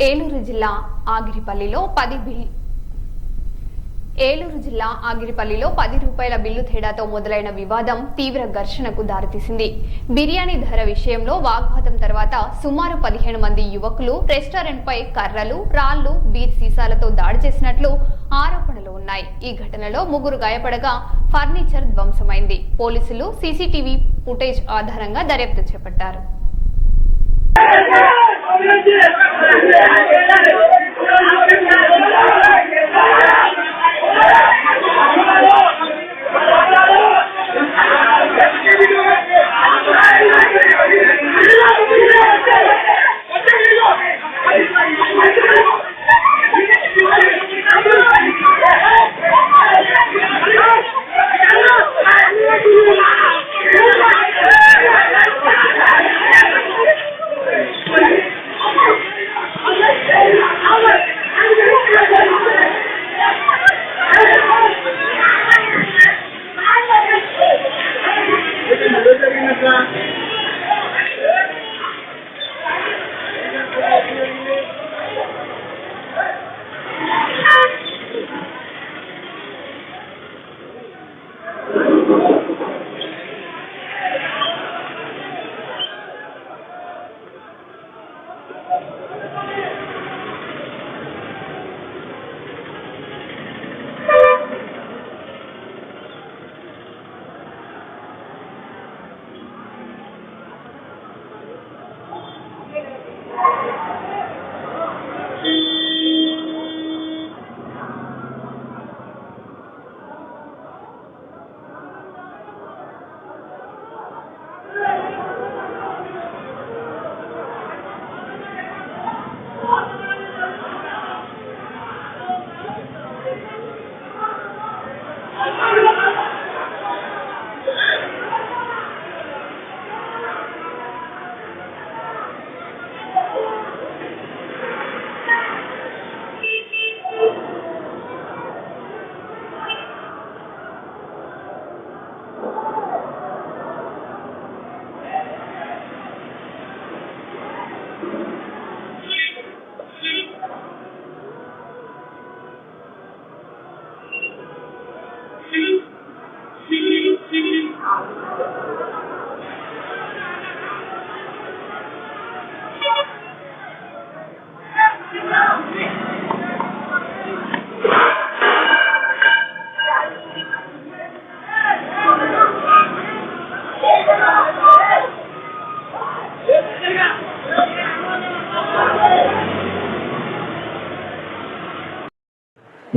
ఏలూరు జిల్లా ఆగిరిపల్లిలో 10 రూపాయల బిల్లు తేడాతో మొదలైన వివాదం తీవ్ర ఘర్షణకు దారితీసింది. బిర్యానీ ధర విషయంలో వాగ్వాదం తర్వాత సుమారు 15 మంది యువకులు రెస్టారెంట్పై కర్రలు, రాళ్లు, బీర్ సీసాలతో దాడి చేసినట్లు ఆరోపణలు ఉన్నాయి. ఈ ఘటనలో 3 గాయపడగా ఫర్నిచర్ ధ్వంసమైంది. పోలీసులు సీసీటీవీ ఫుటేజ్ ఆధారంగా దర్యాప్తు చేపట్టారు.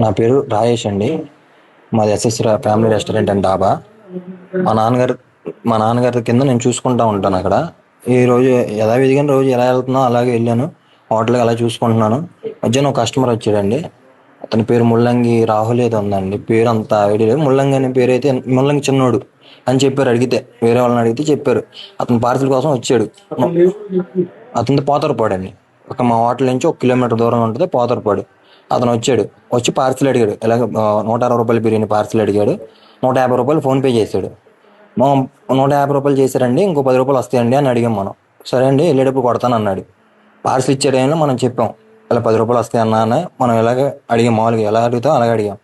నా పేరు రాజేష్ అండి. మాది ఎస్ఎస్ ఫ్యామిలీ రెస్టారెంట్ అండ్ డాబా. మా నాన్నగారి కింద నేను చూసుకుంటూ ఉంటాను అక్కడ. ఈ రోజు యథావిధిగా రోజు ఎలా వెళ్తున్నా అలాగే వెళ్ళాను. హోటల్కి అలా చూసుకుంటున్నాను. మధ్యాహ్నం ఒక కస్టమర్ వచ్చాడండి. అతని పేరు ముల్లంగి రాహుల్ ఏదో ఉందండి. పేరు అంత ఐడియా లేదు. ముల్లంగి అనే పేరు అయితే ముల్లంగి చిన్నోడు అని చెప్పారు. అడిగితే వేరే వాళ్ళని అడిగితే చెప్పారు. అతను పార్సిల్ కోసం వచ్చాడు. అతనిది పోతరపాడు అండి. మా హోటల్ నుంచి 1 కిలోమీటర్ దూరం ఉంటుంది పోతరపాడు. అతను వచ్చి పార్సిల్ అడిగాడు. ఇలాగ 160 రూపాయల బిర్యానీ పార్సిల్ అడిగాడు. 150 రూపాయలు ఫోన్పే చేశాడు. 150 రూపాయలు చేశారండి, ఇంకో 10 రూపాయలు వస్తాయండి అని అడిగాం మనం. సరే అండి వెళ్ళేటప్పుడు కొడతాను అన్నాడు. పార్సిల్ ఇచ్చే టైంలో మనం చెప్పాం ఇలా 10 రూపాయలు వస్తాయన్నా అని. మనం ఇలాగ అడిగాం, మామూలుగా ఎలా అడుగుతాం అలాగే అడిగాం.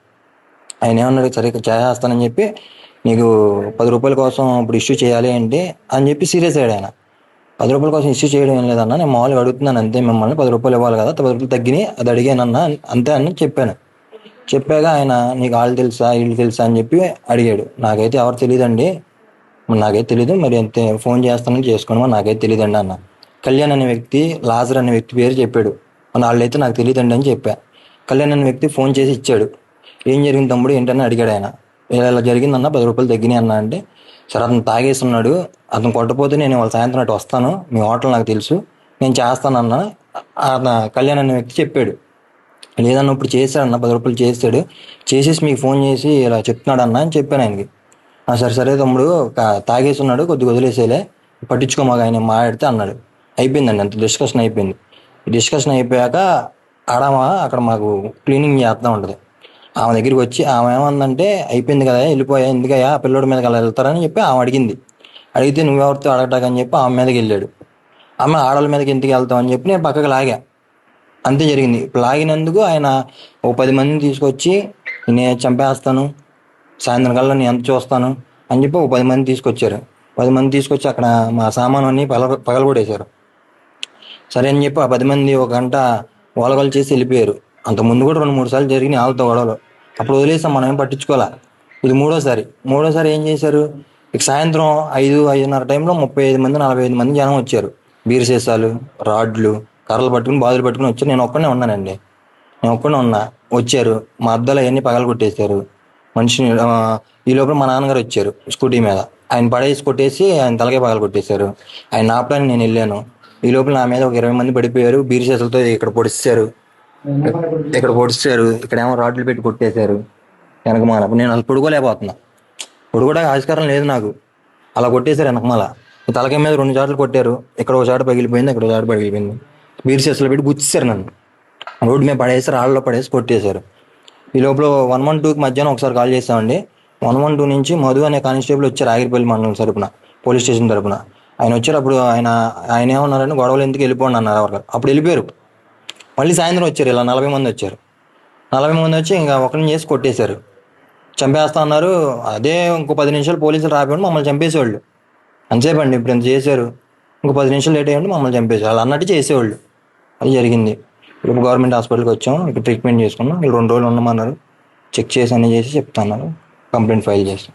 ఆయన ఏమన్నాడు, సరే చేస్తానని చెప్పి నీకు 10 రూపాయల కోసం ఇప్పుడు ఇష్యూ చేయాలి ఏంటి అని చెప్పి సీరియస్ అయ్యాడు ఆయన. 10 రూపాయల కోసం ఇష్యూ చేయడం ఏం లేదన్నా, నేను మామూలుగా అడుగుతున్నాను అంతే, మిమ్మల్ని 10 రూపాయలు ఇవ్వాలి కదా, 10 రూపాయలు తగ్గినాయి అది అడిగానన్నా అంతే అని చెప్పాను. చెప్పాక ఆయన నీకు వాళ్ళు తెలుసా వీళ్ళు తెలుసా అని చెప్పి అడిగాడు. నాకైతే ఎవరు తెలియదండి, నాకైతే తెలీదు, మరి అంతే ఫోన్ చేస్తానని చేసుకోండి, నాకైతే తెలియదండి అన్న. కళ్యాణ్ అనే వ్యక్తి లాజర్ అనే వ్యక్తి పేరు చెప్పాడు. వాళ్ళైతే నాకు తెలియదండి అని చెప్పా. కళ్యాణ్ అనే వ్యక్తి ఫోన్ చేసి ఇచ్చాడు. ఏం జరిగింది తమ్ముడు ఏంటని అడిగాడు ఆయన. ఇలా జరిగిందన్న 10 రూపాయలు తగ్గినాయి అన్న అంటే, సరే అతను తాగేస్తున్నాడు, అతను కొట్టపోతే నేను వాళ్ళ సాయంత్రం అటు వస్తాను, మీ హోటల్ నాకు తెలుసు, నేను చేస్తానన్న అతను కళ్యాణ్ అనే వ్యక్తి చెప్పాడు. లేదన్న ఇప్పుడు చేశాడన్న 10 రూపాయలు చేశాడు, చేసేసి మీకు ఫోన్ చేసి ఇలా చెప్తున్నాడు అన్న అని చెప్పాను ఆయనకి. సరే సరే తమ్ముడు తాగేసి ఉన్నాడు, కొద్దిగా వదిలేసేలే, పట్టించుకోమాక ఆయన మాట్లాడితే అన్నాడు. అయిపోయిందండి, అంత డిస్కషన్ అయిపోయింది. డిస్కషన్ అయిపోయాక అక్కడ మాకు క్లీనింగ్ చేస్తూ ఉంటుంది. ఆమె దగ్గరికి వచ్చి ఆమె ఏమందంటే, అయిపోయింది కదా వెళ్ళిపోయా, ఎందుకయ్యా ఆ పిల్లోడి మీదకి అలా వెళ్తారని చెప్పి ఆమె అడిగింది. అడిగితే నువ్వెవరితో అడగటాకని చెప్పి ఆమె మీదకి వెళ్ళాడు. ఆమె ఆడవాళ్ళ మీదకి ఎందుకు వెళ్తావు అని చెప్పి నేను పక్కకి లాగా. అంతే జరిగింది. ఇప్పుడు లాగినందుకు ఆయన ఓ 10 మందిని తీసుకొచ్చి నేను చంపేస్తాను, సాయంత్రం కల్లా నేను ఎంత చూస్తాను అని చెప్పి ఓ 10 మంది తీసుకొచ్చారు. 10 మంది తీసుకొచ్చి అక్కడ మా సామాను అన్ని పగలగొట్టేశారు. సరే అని చెప్పి ఆ 10 మంది ఒక గంట గోలగోల చేసి వెళ్ళిపోయారు. అంత ముందు కూడా 2-3 సార్లు జరిగినాయి వాళ్ళతో గొడవలు. అప్పుడు వదిలేసాం, మనం ఏం పట్టించుకోవాలా. ఇది మూడోసారి ఏం చేశారు, ఇక సాయంత్రం 5-5:30 టైంలో 35 మంది 45 మంది జనం వచ్చారు. బీర్ సీసాలు, రాడ్లు, కర్రలు పట్టుకుని బాదులు పట్టుకుని వచ్చారు. నేను ఒక్కనే ఉన్నానండి, నేను ఒక్కనే ఉన్నా. వచ్చారు, మా అద్దాలు అవన్నీ పగల కొట్టేశారు మనిషిని. ఈ లోపల మా నాన్నగారు వచ్చారు స్కూటీ మీద, ఆయన పడేసి కొట్టేసి ఆయన తలకే పగల కొట్టేశారు. ఆయన ఆపడానికి నేను వెళ్ళాను. ఈ లోపల నా మీద ఒక 20 మంది పడిపోయారు. బీర్ సీసాలతో ఇక్కడ పొడిచారు, ఇక్కడేమో రాడ్లు పెట్టి కొట్టేశారు వెనకమాల. నేను అసలు పడుకోలేకపోతున్నా, పడుకోవడానికి ఆస్కారం లేదు నాకు. అలా కొట్టేశారు వెనకమాల. తలకాయ మీద 2 చాట్లు కొట్టారు. ఇక్కడ ఒక చాటు పగిలిపోయింది, ఇక్కడ ఒక చాటు పగిలిపోయింది. బీర్ సీసాలు పెట్టి గుచ్చేశారు నన్ను. రోడ్డు మీద పడేసి రాళ్ళలో పడేసి కొట్టేశారు. ఈ లోపల 112కి మధ్యాహ్నం ఒకసారి కాల్ చేస్తామండి. 112 నుంచి మధు అనే కానిస్టేబుల్ వచ్చారు ఆగిరిపల్లి మండలం తరపున, పోలీస్ స్టేషన్ తరపున. ఆయన వచ్చారు. అప్పుడు ఆయన ఏమన్నారని, గొడవలు ఎందుకు వెళ్ళిపోండి అన్నారు ఎవరు. అప్పుడు వెళ్ళిపోయారు. మళ్ళీ సాయంత్రం వచ్చారు, ఇలా 40 మంది వచ్చారు. 40 మంది వచ్చి ఇంకా ఒకరిని చేసి కొట్టేశారు, చంపేస్తా అన్నారు. అదే ఇంకో 10 నిమిషాలు పోలీసులు రాబోండి మమ్మల్ని చంపేసేవాళ్ళు. అంతసేపండి, ఇప్పుడు ఎంత చేశారు, ఇంకో 10 నిమిషాలు లేట్ అయ్యండి మమ్మల్ని చంపేసారు. వాళ్ళు అన్నట్టు చేసేవాళ్ళు. అది జరిగింది. ఇప్పుడు గవర్నమెంట్ హాస్పిటల్కి వచ్చాము, ఇక్కడ ట్రీట్మెంట్ చేసుకున్నాం. వీళ్ళు 2 రోజులు ఉండమన్నారు. చెక్ చేసి అన్నీ చేసి చెప్తా అన్నారు. కంప్లైంట్ ఫైల్ చేస్తాం.